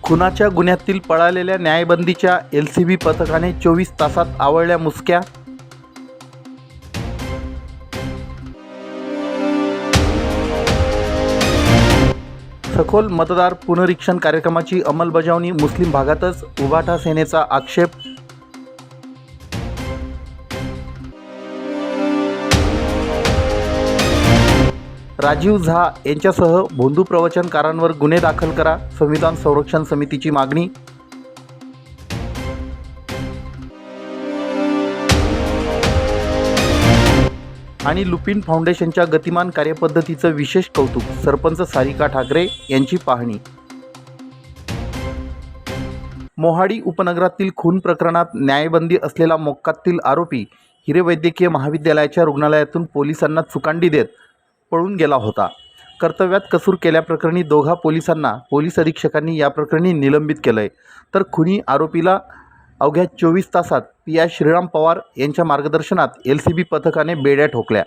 खुनाच्या गुन्ह्यातील पळालेल्या न्यायबंदीच्या LCB पथकाने 24 तासात आवळल्या मुसक्या. सखोल मतदार पुनरीक्षण कार्यक्रमाची अंमलबजावणी मुस्लिम भागातच, उभाटा सेनेचा आक्षेप. राजीव झा यांच्यासह भोंदू प्रवचनकारांवर गुन्हे दाखल करा, संविधान संरक्षण समितीची मागणी. आणि लुपिन फाउंडेशनच्या गतिमान कार्यपद्धतीचं विशेष कौतुक, सरपंच सारिका ठाकरे यांची पाहणी. मोहाडी उपनगरातील खून प्रकरणात न्यायबंदी असलेला मोक्कातील आरोपी हिरे वैद्यकीय महाविद्यालयाच्या रुग्णालयातून पोलिसांना चुकांडी देत पळून गेला होता. कर्तव्यात कसूर केल्याप्रकरणी दोघा पोलिसांना पोलीस अधीक्षकांनी या प्रकरणी निलंबित केलंय. तर खुनी आरोपीला अवघ्या 24 तासात PI श्रीराम पवार यांच्या मार्गदर्शनात LCB पथकाने बेड्या ठोकल्या.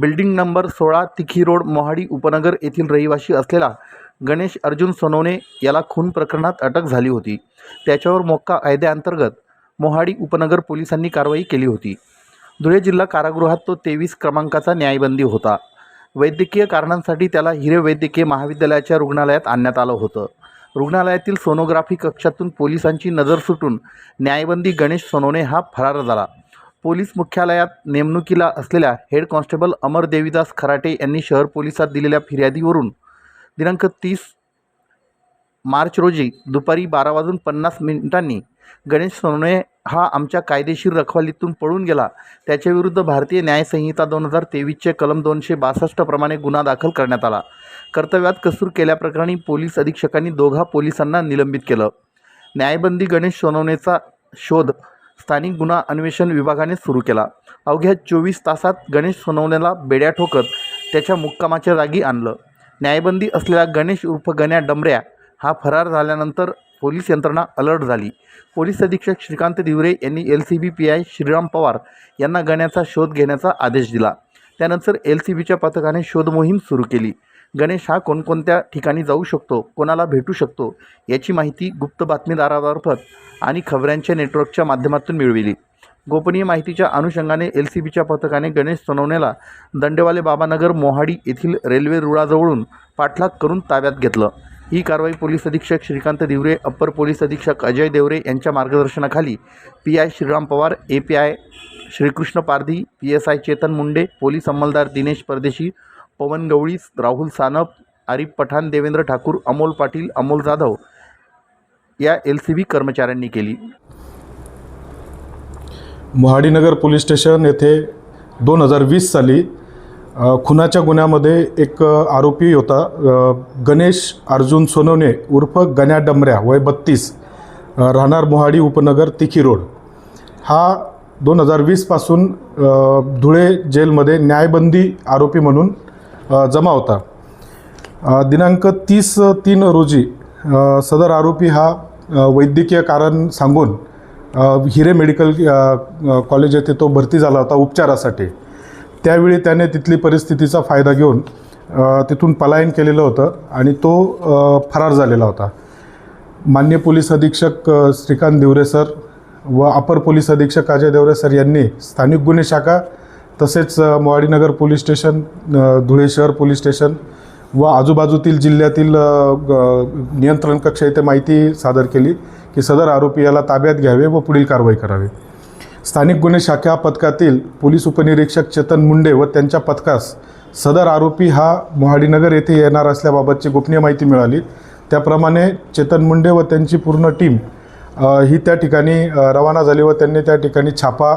बिल्डिंग नंबर 16 तिखी रोड मोहाडी उपनगर येथील रहिवाशी असलेला गणेश अर्जुन सोनवणे याला खून प्रकरणात अटक झाली होती. त्याच्यावर मोक्का कायद्याअंतर्गत मोहाडी उपनगर पोलिसांनी कारवाई केली होती. धुळे जिल्हा कारागृहात तो 23 क्रमांकाचा न्यायबंदी होता. वैद्यकीय कारणांसाठी त्याला हिरे वैद्यकीय महाविद्यालयाच्या रुग्णालयात आणण्यात आलं होतं. रुग्णालयातील सोनोग्राफी कक्षातून पोलिसांची नजर सुटून न्यायबंदी गणेश सोनवणे हा फरार झाला. पोलीस मुख्यालयात नेमणुकीला असलेल्या हेड कॉन्स्टेबल अमर देवीदास खराटे यांनी शहर पोलिसात दिलेल्या फिर्यादीवरून दिनांक 30 मार्च रोजी दुपारी 12:50 गणेश सोनवणे हा आमच्या कायदेशीर रखवालीतून पळून गेला, त्याच्याविरुद्ध भारतीय न्यायसंहिता 2023चे कलम 262 प्रमाणे गुन्हा दाखल करण्यात आला. कर्तव्यात कसूर केल्याप्रकरणी पोलीस अधीक्षकांनी दोघा पोलिसांना निलंबित केलं. न्यायबंदी गणेश सोनवणेचा शोध स्थानिक गुन्हा अन्वेषण विभागाने सुरू केला. अवघ्या 24 तासात गणेश सोनवणेला बेड्या ठोकत त्याच्या मुक्कामाच्या जागी आणलं. न्यायबंदी असलेला गणेश उर्फ गण्या डमऱ्या हा फरार झाल्यानंतर पोलीस यंत्रणा अलर्ट झाली. पोलीस अधीक्षक श्रीकांत दिवरे यांनी LCB PI श्रीराम पवार यांना गण्याचा शोध घेण्याचा आदेश दिला. त्यानंतर LCBच्या पथकाने शोध मोहीम सुरू केली. गणेश हा कोणकोणत्या ठिकाणी जाऊ शकतो, कोणाला भेटू शकतो याची माहिती गुप्त बातमीदारामार्फत आणि खबऱ्यांच्या नेटवर्कच्या माध्यमातून मिळविली. गोपनीय माहितीच्या अनुषंगाने LCBच्या पथकाने गणेश सोनवणेला दंडेवाले बाबानगर मोहाडी येथील रेल्वे रुळाजवळून पाठलाग करून ताब्यात घेतलं. ही कारवाई पोलीस अधीक्षक श्रीकांत दिवरे, अप्पर पोलीस अधीक्षक अजय देवरे यांच्या मार्गदर्शनाखाली PI श्रीराम पवार, API श्रीकृष्ण पारधी, PSI चेतन मुंडे, पोलीस अंमलदार दिनेश परदेशी, पवन गवळी, राहुल सानप, आरिफ पठाण, देवेंद्र ठाकूर, अमोल पाटील, अमोल जाधव या LCB कर्मचाऱ्यांनी केली. मोहाडीनगर पोलीस स्टेशन येथे 2020 साली खुनाच्या गुन्ह्यामध्ये एक आरोपी होता, गणेश अर्जुन सोनवणे उर्फ गण्या डमऱ्या, वय 32, राहणार मोहाडी उपनगर तिखी रोड. हा 2020 पासून धुळे जेलमध्ये न्यायबंदी आरोपी म्हणून जमा होता. दिनांक 30/3 रोजी सदर आरोपी हा वैद्यकीय कारण सांगून हिरे मेडिकल कॉलेज येथे तो भरती झाला होता उपचारासाठी. त्यावेळी त्याने तिथली परिस्थितीचा फायदा घेऊन तिथून पलायन केलेलं होतं आणि तो फरार झालेला होता. माननीय पोलीस अधीक्षक श्रीकांत दिवरे सर व अपर पोलीस अधीक्षक अजय देवरे सर यांनी स्थानिक गुन्हे शाखा तसेच मोहाडीनगर पोलीस स्टेशन, धुळे शहर पोलीस स्टेशन व आजूबाजूतील जिल्ह्यातील नियंत्रण कक्ष येथे माहिती सादर केली की सदर आरोपी याला ताब्यात घ्यावे व पुढील कारवाई करावी. स्थानिक गुन्हे शाखा पथकातील पोलीस उपनिरीक्षक चेतन मुंडे व त्यांच्या पथकास सदर आरोपी हा मोहाडीनगर येथे येणार असल्याबाबतची गोपनीय माहिती मिळाली. त्याप्रमाणे चेतन मुंडे व त्यांची पूर्ण टीम ही त्या ठिकाणी रवाना झाली व त्यांनी त्या ठिकाणी छापा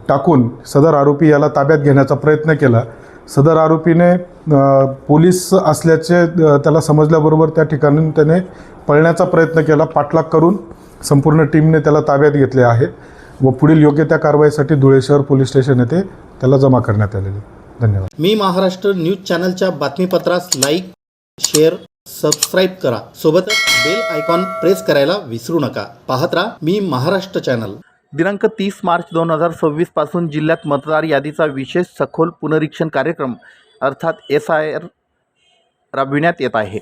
टाकून सदर आरोपी याला ताब्यात घेण्याचा प्रयत्न केला. सदर आरोपीने पोलीस असल्याचे त्याला समजल्याबरोबर त्या ठिकाणून त्याने पळण्याचा प्रयत्न केला. पाठलाग करून संपूर्ण टीमने त्याला ताब्यात घेतले आहे व पुढील योग्य त्या कारवाईसाठी धुळे शहर पोलीस स्टेशन येथे त्याला जमा करण्यात आलेले. धन्यवाद. मी महाराष्ट्र न्यूज चॅनलच्या बातमीपत्रास लाईक, शेअर, सबस्क्राईब करा. सोबतच बेल आयकॉन प्रेस करायला विसरू नका. पाहत राहा मी महाराष्ट्र चॅनल. दिनांक 30 मार्च 2026 पासून जिल्ह्यात मतदार यादीचा विशेष सखोल पुनरीक्षण कार्यक्रम अर्थात SIR राबविण्यात येत आहे.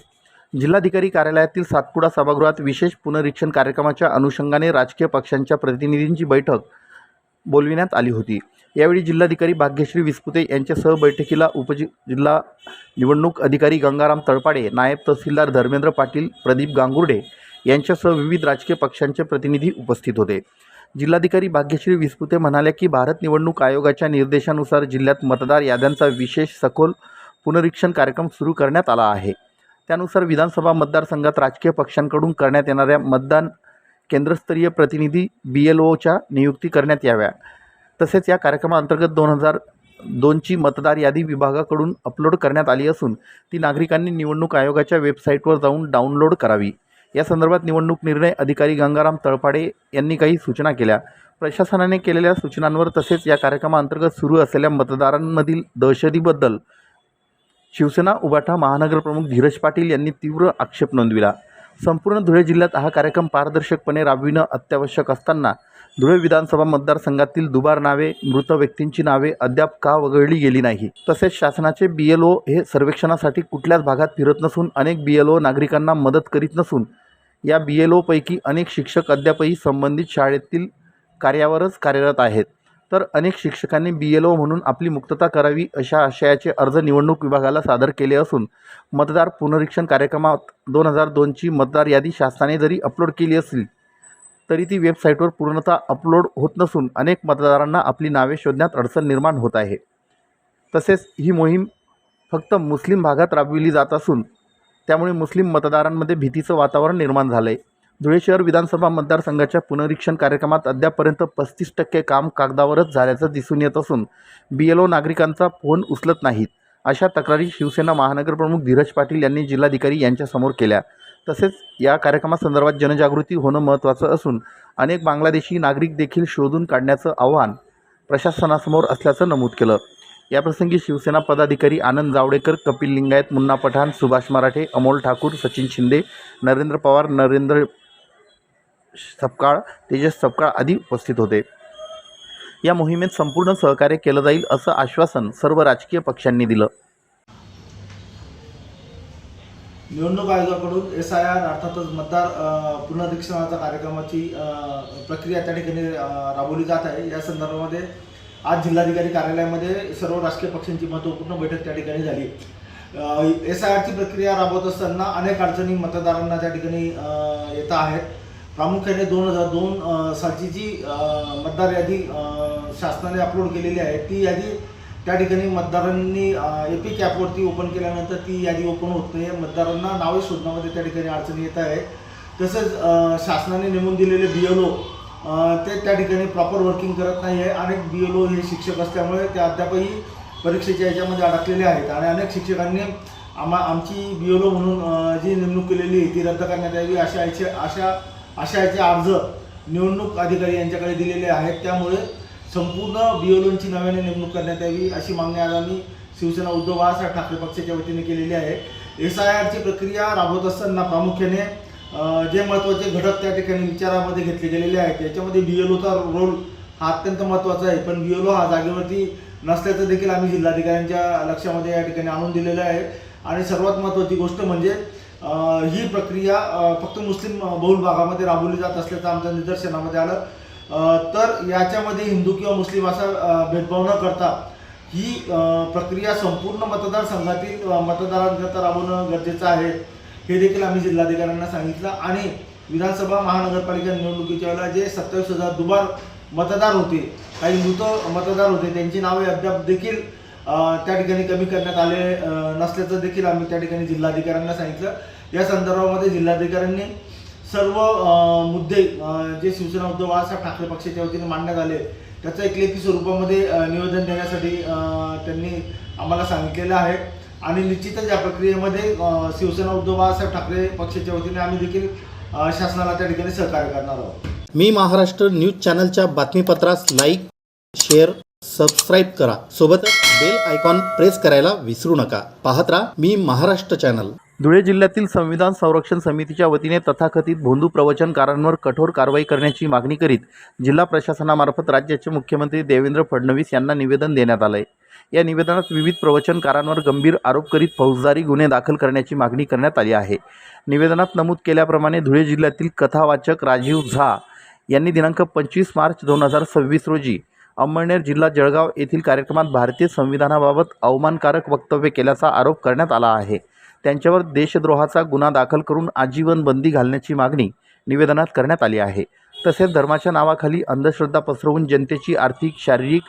जिल्हाधिकारी कार्यालयातील सातपुडा सभागृहात विशेष पुनरीक्षण कार्यक्रमाच्या अनुषंगाने राजकीय पक्षांच्या प्रतिनिधींची बैठक बोलविण्यात आली होती। यावेळी जिल्हाधिकारी भाग्यश्री विस्पुते यांच्यासह बैठकीला जिल्हा निवडणूक अधिकारी गंगाराम तळपाडे, नायब तहसीलदार धर्मेंद्र पाटील, प्रदीप गांगुर्डे यांच्यासह विविध राजकीय पक्षांचे प्रतिनिधी उपस्थित होते। जिल्हाधिकारी भाग्यश्री विस्पुते म्हणाल्या की भारत निवडणूक आयोगाच्या निर्देशानुसार जिल्ह्यात मतदार याद्यांचा विशेष सखोल पुनरीक्षण कार्यक्रम सुरू करण्यात आला आहे। त्यानुसार विधानसभा मतदारसंघात राजकीय पक्षांकडून करण्यात येणाऱ्या मतदान केंद्रस्तरीय प्रतिनिधी BLOच्या नियुक्ती करण्यात याव्या। तसेच या कार्यक्रमाअंतर्गत 2002ची मतदार यादी विभागाकडून अपलोड करण्यात आली असून ती नागरिकांनी निवडणूक आयोगाच्या वेबसाईटवर जाऊन डाउनलोड करावी। या संदर्भात निवडणूक निर्णय अधिकारी गंगाराम तळपाडे यांनी काही सूचना केल्या। प्रशासनाने केलेल्या सूचनांवर तसेच या कार्यक्रमाअंतर्गत सुरू असलेल्या मतदारांमधील दहशतीबद्दल शिवसेना उभाटा महानगरप्रमुख धीरज पाटील यांनी तीव्र आक्षेप नोंदविला। संपूर्ण धुळे जिल्ह्यात हा कार्यक्रम पारदर्शकपणे राबविणं अत्यावश्यक असताना धुळे विधानसभा मतदारसंघातील दुबार नावे, मृत व्यक्तींची नावे अद्याप का वगळली गेली नाही। तसेच शासनाचे BLO हे सर्वेक्षणासाठी कुठल्याच भागात फिरत नसून अनेक BLO नागरिकांना मदत करीत नसून या BLO पैकी अनेक शिक्षक अद्यापही संबंधित शाळेतील कार्यावरच कार्यरत आहेत, तर अनेक शिक्षकांनी BLO म्हणून आपली मुक्तता करावी अशा आशयाचे अर्ज निवडणूक विभागाला सादर केले असून मतदार पुनरीक्षण कार्यक्रमात 2002ची मतदार यादी शासनाने जरी अपलोड केली असली तरी ती वेबसाईटवर पूर्णतः अपलोड होत नसून अनेक मतदारांना आपली नावे शोधण्यात अडचण निर्माण होत आहे। तसेच ही मोहीम फक्त मुस्लिम भागात राबविली जात असून त्यामुळे मुस्लिम मतदारांमध्ये भीतीचं वातावरण निर्माण झालं आहे। धुळे शहर विधानसभा मतदारसंघाच्या पुनरीक्षण कार्यक्रमात अद्यापर्यंत 35% काम कागदावरच झाल्याचं दिसून येत असून BLO नागरिकांचा फोन उचलत नाहीत अशा तक्रारी शिवसेना महानगरप्रमुख धीरज पाटील यांनी जिल्हाधिकारी यांच्यासमोर केल्या। तसेच या कार्यक्रमासंदर्भात जनजागृती होणं महत्त्वाचं असून अनेक बांगलादेशी नागरिक देखील शोधून काढण्याचं आव्हान प्रशासनासमोर असल्याचं नमूद केलं। याप्रसंगी शिवसेना पदाधिकारी आनंद जावडेकर, कपिल लिंगायत, मुन्ना पठाण, सुभाष मराठे, अमोल ठाकूर, सचिन शिंदे, नरेंद्र पवार, नरेंद्र सपकाळ, तेजस सपकाळ आदी उपस्थित होते। या मोहिमेत संपूर्ण सहकार्य केलं जाईल असं आश्वासन सर्व राजकीय पक्षांनी दिलं। निवडणूक आयोगाकडून SIR अर्थातच मतदार पुनरीक्षणाचा कार्यक्रमाची प्रक्रिया त्या ठिकाणी राबवली जात आहे। या संदर्भामध्ये आज जिल्हाधिकारी कार्यालयामध्ये सर्व राजकीय पक्षांची महत्त्वपूर्ण बैठक त्या ठिकाणी झाली। SIRची प्रक्रिया राबवत असताना अनेक अडचणी मतदारांना त्या ठिकाणी येत आहेत। प्रामुख्याने 2002 सालची जी मतदार यादी शासनाने अपलोड केलेली आहे ती यादी त्या ठिकाणी मतदारांनी एपिक ॲपवरती ओपन केल्यानंतर ती यादी ओपन होत नाही। मतदारांना नावे शोधण्यामध्ये त्या ठिकाणी अडचणी येत आहे। तसेच शासनाने नेमून दिलेले BLO ते त्या ठिकाणी प्रॉपर वर्किंग करत नाही आहे। अनेक BLO हे शिक्षक असल्यामुळे ते अद्यापही परीक्षेच्या याच्यामध्ये अडकलेले आहेत आणि अनेक शिक्षकांनी आमची BLO म्हणून जी नेमणूक केलेली आहे ती रद्द करण्यात यावी अशाचे अर्ज निवडणूक अधिकारी यांच्याकडे दिलेले आहेत। त्यामुळे संपूर्ण BLOंची नव्याने नेमणूक करण्यात यावी अशी मागणी आज आम्ही शिवसेना उद्धव बाळासाहेब ठाकरे पक्षाच्या वतीने केलेली आहे। SIRची प्रक्रिया राबवत असताना प्रामुख्याने जे महत्त्वाचे घटक त्या ठिकाणी विचारामध्ये घेतले गेलेले आहेत त्याच्यामध्ये BLOचा रोल हा अत्यंत महत्त्वाचा आहे, पण BLO हा जागेवरती नसल्याचं देखील आम्ही जिल्हाधिकाऱ्यांच्या लक्षामध्ये या ठिकाणी आणून दिलेलं आहे। आणि सर्वात महत्त्वाची गोष्ट म्हणजे ही प्रक्रिया फक्त मुस्लिम बहुल भागामध्ये राबवली जात असल्याचं आमच्या निदर्शनामध्ये आलं। तर याच्यामध्ये हिंदू किंवा मुस्लिम असा भेदभाव न करता ही प्रक्रिया संपूर्ण मतदारसंघातील मतदारांकरता राबवणं गरजेचं आहे हे देखील आम्ही जिल्हाधिकाऱ्यांना सांगितलं। आणि विधानसभा महानगरपालिका निवडणुकीच्या वेळेला जे 27,000 दुबार मतदार होते, काही मृत मतदार होते, त्यांची नावे अद्याप देखील त्या ठिकाणी कमी करण्यात आले नसल्याचं देखील आम्ही त्या ठिकाणी जिल्हाधिकाऱ्यांना सांगितलं। या संदर्भामध्ये जिल्हाधिकाऱ्यांनी सर्व मुद्दे जे शिवसेना उद्धव बाळासाहेब ठाकरे पक्षाच्या वतीने मांडण्यात आले त्याचं एक लेखी स्वरूपामध्ये निवेदन देण्यासाठी त्यांनी आम्हाला सांगितलेलं आहे। आणि निश्चितच या प्रक्रियेमध्ये शिवसेना उद्धव बाळासाहेब ठाकरे पक्षाच्या वतीने आम्ही देखील शासनाला त्या ठिकाणी सहकार्य करणार आहोत। मी महाराष्ट्र न्यूज चॅनलच्या बातमीपत्रास लाईक, शेअर, सबस्क्राईब करा। सोबतच बेल आयकॉन प्रेस करायला विसरू नका। पाहत राहा मी महाराष्ट्र चॅनल। धुळे जिल्ह्यातील संविधान संरक्षण समितीच्या वतीने तथाकथित भोंदू प्रवचनकारांवर कठोर कारवाई करण्याची मागणी करीत जिल्हा प्रशासनामार्फत राज्याचे मुख्यमंत्री देवेंद्र फडणवीस यांना निवेदन देण्यात आले. या निवेदनात विविध प्रवचनकारांवर गंभीर आरोप करीत फौजदारी गुन्हे दाखल करण्याची मागणी करण्यात आली आहे. निवेदनात नमूद केल्याप्रमाणे धुळे जिल्ह्यातील कथावाचक राजीव झा यांनी दिनांक 25 मार्च 2026 रोजी अंमळनेर जिल्हा जळगाव येथील कार्यक्रमात भारतीय संविधानाबाबत अवमानकारक वक्तव्य केल्याचा आरोप करण्यात आला आहे. त्यांच्यावर देशद्रोहाचा गुन्हा दाखल करून आजीवन बंदी घालण्याची मागणी निवेदनात करण्यात आली आहे. तसेच धर्माच्या नावाखाली अंधश्रद्धा पसरवून जनतेची आर्थिक, शारीरिक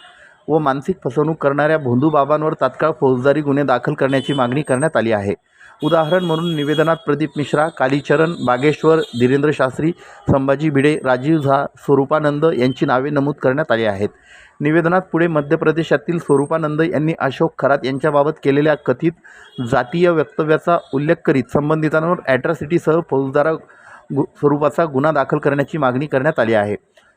व मानसिक फसवणूक करणाऱ्या भोंदू बाबांवर तात्काळ फौजदारी गुन्हे दाखल करण्याची मागणी करण्यात आली आहे. उदाहरण म्हणून निवेदनात प्रदीप मिश्रा, कालीचरण बागेश्वर, धीरेंद्र शास्त्री, संभाजी भिडे, राजीव झा, स्वरूपानंद यांची नावे नमूद करण्यात आली आहेत. निवेदनात पुढे मध्य प्रदेशातील स्वरूपानंद यांनी अशोक खरात यांच्याबाबत केलेल्या कथित जातीय वक्तव्याचा उल्लेख करीत संबंधितांवर ॲट्रॉसिटीसह फौजदारी स्वरूपाचा गुन्हा दाखल करण्याची मागणी करण्यात आली आहे.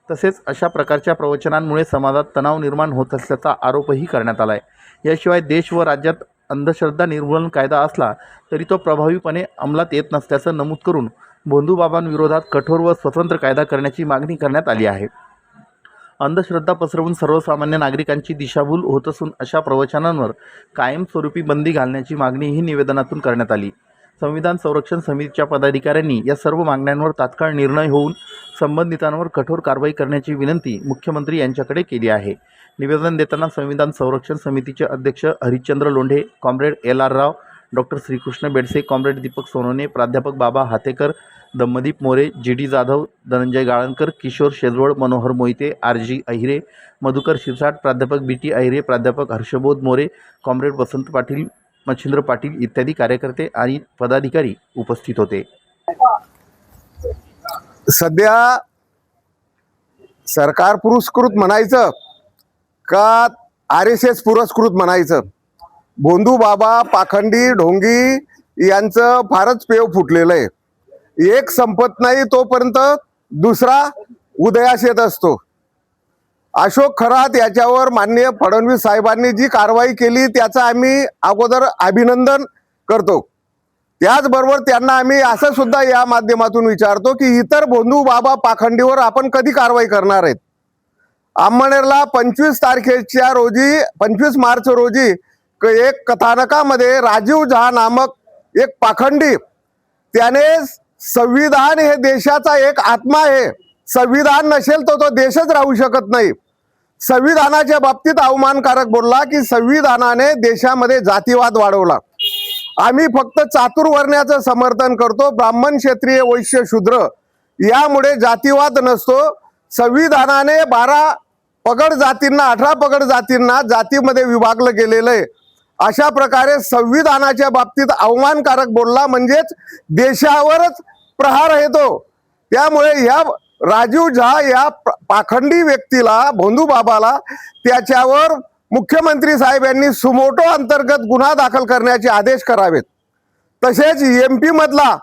तसेच अशा प्रकारच्या प्रवचनांमुळे समाजात तणाव निर्माण होत असल्याचा आरोपही करण्यात आला आहे. याशिवाय देश व राज्यात अंधश्रद्धा निर्मूलन कायदा असला तरी तो प्रभावीपणे अंमलात येत नसल्याचं नमूद करून भोंदूबाबांविरोधात कठोर व स्वतंत्र कायदा करण्याची मागणी करण्यात आली आहे. अंधश्रद्धा पसरवून सर्वसामान्य नागरिकांची दिशाभूल होत असून अशा प्रवचनांवर कायमस्वरूपी बंदी घालण्याची मागणीही निवेदनातून करण्यात आली. संविधान संरक्षण समितीच्या पदाधिकाऱ्यांनी या सर्व मागण्यांवर तात्काळ निर्णय होऊन संबंधितांवर कठोर कारवाई करण्याची विनंती मुख्यमंत्री यांच्याकडे केली आहे. निवेदन देताना संविधान संरक्षण समितीचे अध्यक्ष हरिश्चंद्र लोंढे, कॉम्रेड LR राव, डॉक्टर श्रीकृष्ण बेडसे, कॉम्रेड दीपक सोनवणे, प्राध्यापक बाबा हातेकर, दम्मदीप मोरे, GD जाधव, धनंजय गाळणकर, किशोर शेजवळ, मनोहर मोहिते, RG अहिरे, मधुकर शिरसाट, प्राध्यापक BT अहिरे, प्राध्यापक हर्षबोध मोरे, कॉम्रेड वसंत पाटील, मच्छिंद्र पाटील इत्यादी कार्यकर्ते आणि पदाधिकारी उपस्थित होते. सध्या सरकार पुरस्कृत म्हणायचं का RSS पुरस्कृत म्हणायचं, भोंदू बाबा, पाखंडी, ढोंगी यांचं फारच पेव फुटलेलं आहे. एक संपत नाही तोपर्यंत दुसरा उदयास येत असतो. अशोक खरात याच्यावर माननीय फडणवीस साहेबांनी जी कारवाई केली त्याचं आम्ही अगोदर अभिनंदन करतो. त्याचबरोबर त्यांना आम्ही असं सुद्धा या माध्यमातून विचारतो की इतर भोंदू बाबा पाखंडीवर आपण कधी कारवाई करणार आहेत. अंमळनेरला 25 मार्च रोजी एक कथानकामध्ये राजीव झा नामक एक पाखंडी, त्याने संविधान हे देशाचा एक आत्मा आहे, संविधान नसेल तर तो देशच राहू शकत नाही, संविधानाच्या बाबतीत अवमानकारक बोलला की संविधानाने देशामध्ये जातीवाद वाढवला. आम्ही फक्त चातुर्वर्ण्याचं समर्थन करतो, ब्राह्मण, क्षत्रिय, वैश्य, शूद्र यामुळे जातीवाद नसतो. संविधानाने 12 पगड जातींना 18 पगड जातींना जातीमध्ये विभागलं गेलेलं आहे. अशा प्रकारे संविधानाच्या बाबतीत अवमानकारक बोलला म्हणजेच देशावरच प्रहार येतो. त्यामुळे या राजीव झा या पाखंडी व्यक्तीला, भोंदू बाबाला, त्याच्यावर मुख्यमंत्री साहेब यांनी सुमोटो अंतर्गत गुन्हा दाखल करण्याचे आदेश करावेत. तसेच MP मधला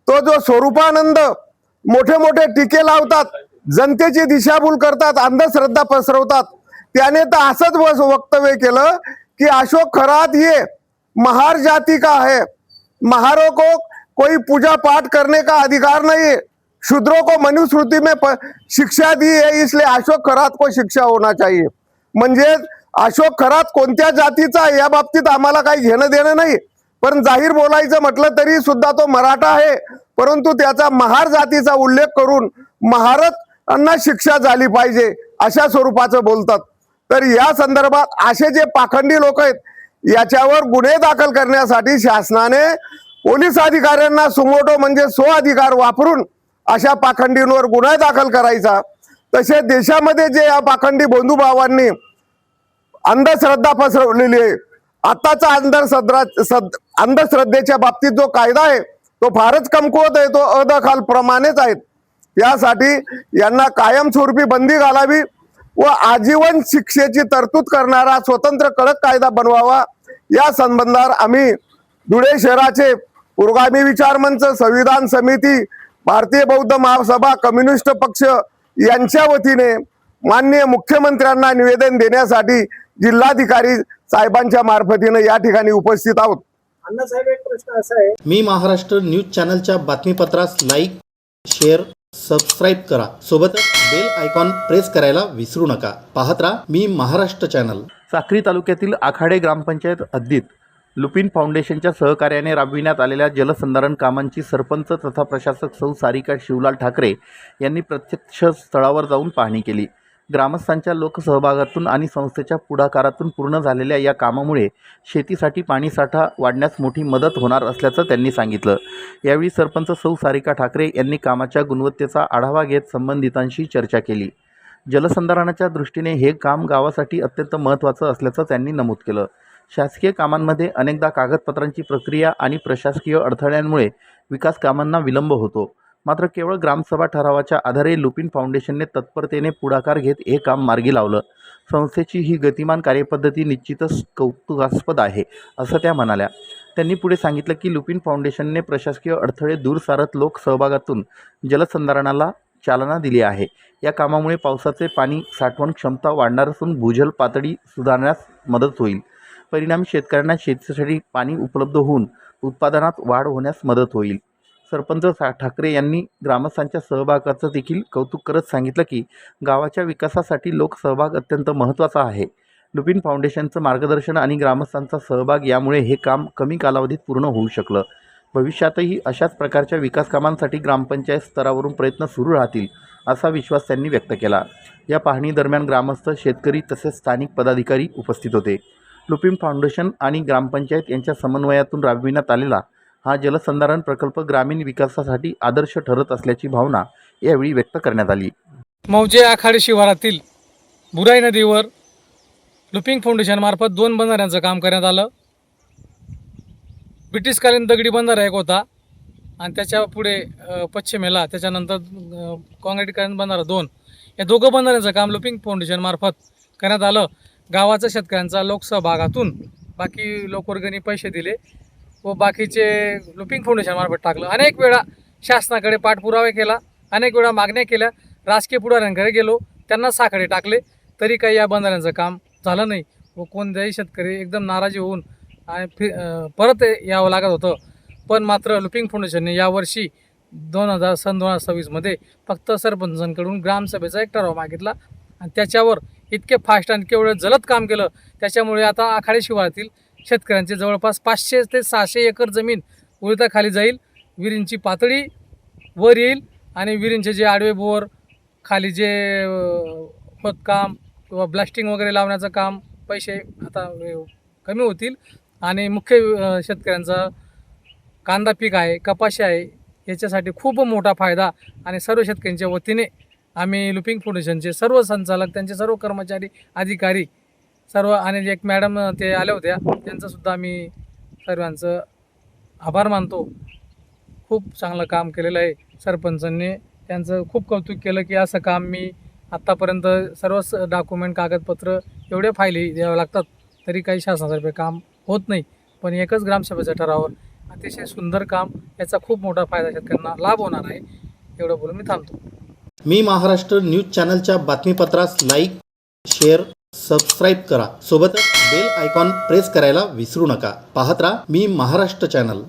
तो जो स्वरूपानंद मोठे मोठे टीके लावतात, जनतेची दिशाभूल करतात, अंधश्रद्धा पसरवतात, त्याने तर असंच वक्तव्य केलं कि अशोक खरात ये महार जाति का है, महारों को कोई पूजा पाठ करने का अधिकार नहीं है, शूद्रों को मनुस्मृति में शिक्षा दी है, इसलिए अशोक खरात को शिक्षा होना चाहिए. म्हणजे अशोक खरात कोणत्या जातीचा या बाबतीत आम्हाला काही घेणं देणं नाही, पण जाहीर बोलायचं म्हटलं तरी सुद्धा तो मराठा आहे, परंतु त्याचा महार जातीचा उल्लेख करून महारांना शिक्षा झाली पाहिजे अशा स्वरूपाचं बोलतात. तर या संदर्भात असे जे पाखंडी लोक आहेत याच्यावर गुन्हे दाखल करण्यासाठी शासनाने पोलीस अधिकाऱ्यांना सुमोटो म्हणजे अधिकार वापरून अशा पाखंडींवर गुन्हा दाखल करायचा. तसे देशामध्ये जे या पाखंडी भोंदू बाबांनी अंधश्रद्धा पसरवलेली आहे, आताचा अंधश्रद्धेच्या बाबतीत जो कायदा आहे तो फारच कमकुवत आहे, तो अदखल प्रमाणेच आहेत. यासाठी यांना कायमस्वरूपी बंदी घालावी व आजीवन शिक्षेची तरतूद करणारा स्वतंत्र कडक कायदा बनवावा. या संबंधात आम्ही धुळे शहराचे पुरोगामी विचार मंच, संविधान समिती, भारतीय बौद्ध महासभा, कम्युनिस्ट पक्ष यांच्या वतीने माननीय मुख्यमंत्र्यांना निवेदन देण्यासाठी जिल्हाधिकारी साहेबांच्या मार्फतीने या ठिकाणी उपस्थित आहोत. अण्णासाहेब, एक प्रश्न असा आहे, मी महाराष्ट्र न्यूज चॅनलच्या बातमीपत्रास लाईक, शेअर, सबस्क्राईब करा. सोबतच बेल आयकॉन प्रेस करायला विसरू नका. पाहत राहा मी महाराष्ट्र चॅनल. साक्री तालुक्यातील आखाडे ग्रामपंचायत हद्दीत लुपिन फाउंडेशनच्या सहकार्याने राबविण्यात आलेल्या जलसंधारण कामांची सरपंच तथा प्रशासक सौ सारिका शिवलाल ठाकरे यांनी प्रत्यक्ष स्थळावर जाऊन पाहणी केली. ग्रामस्थांच्या लोकसहभागातून आणि संस्थेच्या पुढाकारातून पूर्ण झालेल्या या कामामुळे शेतीसाठी पाणीसाठा वाढण्यास मोठी मदत होणार असल्याचं त्यांनी सांगितलं. यावेळी सरपंच सौ सारिका ठाकरे यांनी कामाच्या गुणवत्तेचा आढावा घेत संबंधितांशी चर्चा केली. जलसंधारणाच्या दृष्टीने हे काम गावासाठी अत्यंत महत्त्वाचं असल्याचं त्यांनी नमूद केलं. शासकीय कामांमध्ये अनेकदा कागदपत्रांची प्रक्रिया आणि प्रशासकीय अडथळ्यांमुळे विकास कामांना विलंब होतो. मात्र केवळ ग्रामसभा ठरावाच्या आधारे लुपिन फाउंडेशनने तत्परतेने पुढाकार घेत हे काम मार्गी लावलं. संस्थेची ही गतिमान कार्यपद्धती निश्चितच कौतुकास्पद आहे, असं त्या म्हणाल्या. त्यांनी पुढे सांगितलं की लुपिन फाउंडेशनने प्रशासकीय अडथळे दूर सारत लोकसहभागातून जलसंधारणाला चालना दिली आहे. या कामामुळे पावसाचे पाणी साठवण क्षमता वाढणार असून भूजल पातळी सुधारण्यास मदत होईल. परिणामी शेतकऱ्यांना शेतीसाठी पाणी उपलब्ध होऊन उत्पादनात वाढ होण्यास मदत होईल. सरपंच ठाकरे यांनी ग्रामस्थांच्या सहभागाचं देखील कौतुक करत सांगितलं की गावाच्या विकासासाठी लोकसहभाग अत्यंत महत्त्वाचा आहे. लुपिन फाउंडेशनचं मार्गदर्शन आणि ग्रामस्थांचा सहभाग यामुळे हे काम कमी कालावधीत पूर्ण होऊ शकलं. भविष्यातही अशाच प्रकारच्या विकास कामांसाठी ग्रामपंचायत स्तरावरून प्रयत्न सुरू राहतील, असा विश्वास त्यांनी व्यक्त केला. या पाहणीदरम्यान ग्रामस्थ, शेतकरी तसेच स्थानिक पदाधिकारी उपस्थित होते. लुपिन फाउंडेशन आणि ग्रामपंचायत यांच्या समन्वयातून राबविण्यात आलेला हा जलसंधारण प्रकल्प ग्रामीण विकासासाठी आदर्श ठरत असल्याची भावना यावेळी व्यक्त करण्यात आली. मौजे आखाडे शिवारातील बुराई नदीवर लुपिंग फाउंडेशनमार्फत 2 बंधाऱ्यांचं काम करण्यात आलं. ब्रिटिशकालीन दगडी बंधारा एक होता आणि त्याच्या पुढे पश्चिमेला त्याच्यानंतर काँक्रीटीकरण बंधारा 2, या दोघं बंधाऱ्यांचं काम लुपिंग फाउंडेशनमार्फत करण्यात आलं. गावाच्या शेतकऱ्यांचा लोकसहभागातून बाकी लोकवर्गणी पैसे दिले व बाकीचे लुपिंग फाउंडेशनमार्फत टाकलं. अनेक वेळा शासनाकडे पाठपुरावा केला, अनेक वेळा मागण्या केल्या, राजकीय पुढाऱ्यांकडे गेलो, त्यांना साखळे टाकले, तरी काही या बंधाऱ्यांचं काम झालं नाही व कोणत्याही शेतकरी एकदम नाराजी होऊन आणि परत यावं लागत होतं. पण मात्र लुपिंग फाउंडेशनने यावर्षी 2026मध्ये फक्त सरपंचांकडून ग्रामसभेचा एक ठराव मागितला आणि त्याच्यावर इतके फास्ट आणि केवळ जलद काम केलं. त्याच्यामुळे आता आखाडे शिवारातील शेतकऱ्यांचे जवळपास 500 ते 600 एकर जमीन उळीताखाली जाईल. विहिरींची पातळी वर येईल आणि विहिरींचे जे आडवे बोर, खाली जे खोदकाम किंवा ब्लास्टिंग वगैरे लावण्याचं काम, पैसे आता कमी होतील. आणि मुख्य शेतकऱ्यांचा कांदा पीक आहे, कपाशी आहे, याच्यासाठी खूप मोठा फायदा आणि सर्व शेतकऱ्यांच्या वतीने आम्ही लुपिंग फाउंडेशनचे सर्व संचालक, त्यांचे सर्व कर्मचारी, अधिकारी सर्व आणि एक मॅडम ते आल्या होत्या, त्यांचंसुद्धा आम्ही सर्वांचं आभार मानतो. खूप चांगलं काम केलेलं आहे सरपंचांनी. त्यांचं खूप कौतुक केलं की असं काम मी आत्तापर्यंत सर्वच डॉक्युमेंट, कागदपत्र एवढे फायली द्यावं लागतात तरी काही शासनातर्फे काम होत नाही. पण एकच ग्रामसभेच्या ठरावावर अतिशय सुंदर काम, याचा खूप मोठा फायदा शेतकऱ्यांना लाभ होणार आहे. एवढं बोलून मी थांबतो. मी महाराष्ट्र न्यूज चॅनलच्या बातमीपत्रास लाईक, शेअर, सबस्क्राईब करा. सोबतच बेल आयकॉन प्रेस करायला विसरू नका. पाहत राहा मी महाराष्ट्र चॅनल.